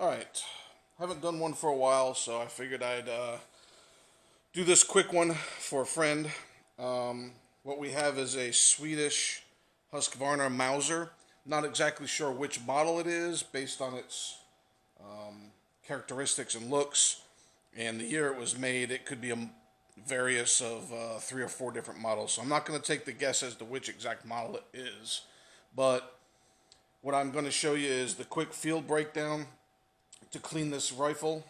Alright, haven't done one for a while, so I figured I'd do this quick one for a friend. What we have is a Swedish Husqvarna Mauser. Not exactly sure which model it is based on its characteristics and looks and the year it was made. It could be a various of 3 or 4 different models, so I'm not going to take the guess as to which exact model it is, but what I'm going to show you is the quick field breakdown to clean this rifle,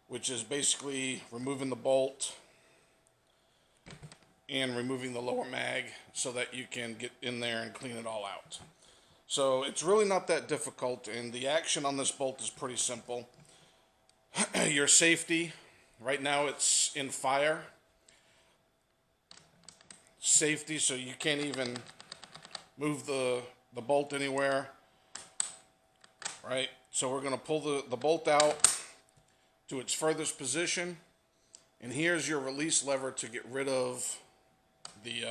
which is basically removing the bolt and removing the lower mag so that you can get in there and clean it all out. So it's really not that difficult, and the action on this bolt is pretty simple. Your safety, right now it's in fire. Safety, so you can't even move the bolt anywhere, right? So we're going to pull the bolt out to its furthest position, and here's your release lever to get rid of the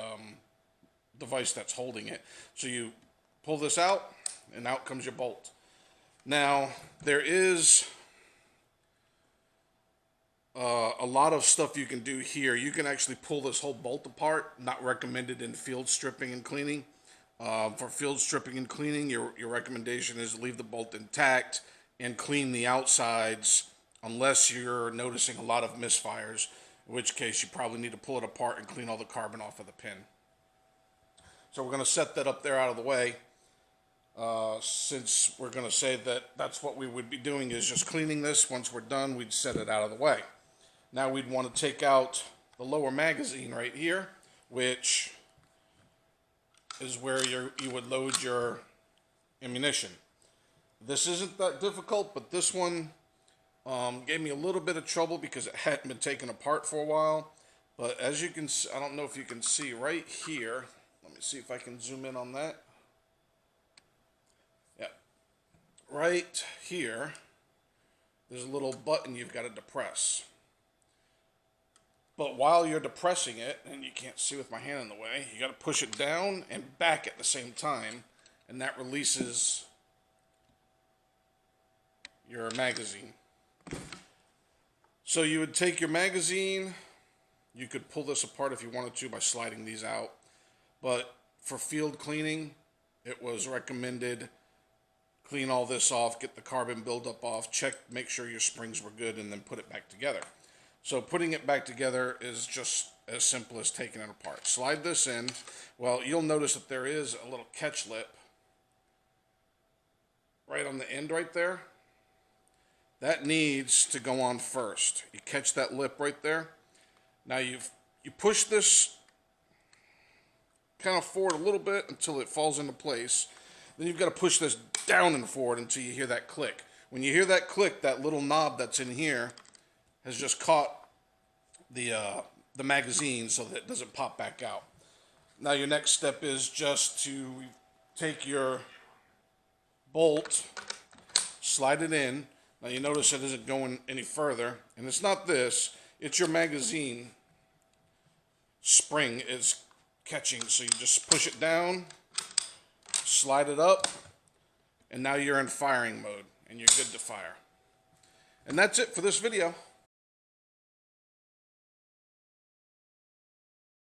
device that's holding it. So you pull this out, and out comes your bolt. Now, there is a lot of stuff you can do here. You can actually pull this whole bolt apart. Not recommended in field stripping and cleaning. For field stripping and cleaning, your recommendation is to leave the bolt intact and clean the outsides unless you're noticing a lot of misfires, in which case you probably need to pull it apart and clean all the carbon off of the pin. So we're going to set that up there out of the way. Since we're going to say that that's what we would be doing, is just cleaning this. Once we're done, we'd set it out of the way. Now we'd want to take out the lower magazine right here, which is where you would load your ammunition. This isn't that difficult, but this one gave me a little bit of trouble because it hadn't been taken apart for a while. But as you can see, I don't know if you can see right here. Let me see if I can zoom in on that. Yeah, right here, there's a little button you've got to depress. But while you're depressing it, and you can't see with my hand in the way, you got to push it down and back at the same time, and that releases your magazine. So you would take your magazine, you could pull this apart if you wanted to by sliding these out, but for field cleaning, it was recommended clean all this off, get the carbon buildup off, check, make sure your springs were good, and then put it back together. So putting it back together is just as simple as taking it apart. Slide this in. Well, you'll notice that there is a little catch lip right on the end right there. That needs to go on first. You catch that lip right there. Now you push this kind of forward a little bit until it falls into place. Then you've got to push this down and forward until you hear that click. When you hear that click, that little knob that's in here has just caught the magazine so that it doesn't pop back out. Now your next step is just to take your bolt, slide it in. Now you notice it isn't going any further, and it's not this, it's your magazine spring is catching. So you just push it down, slide it up, and now you're in firing mode and you're good to fire. And that's it for this video.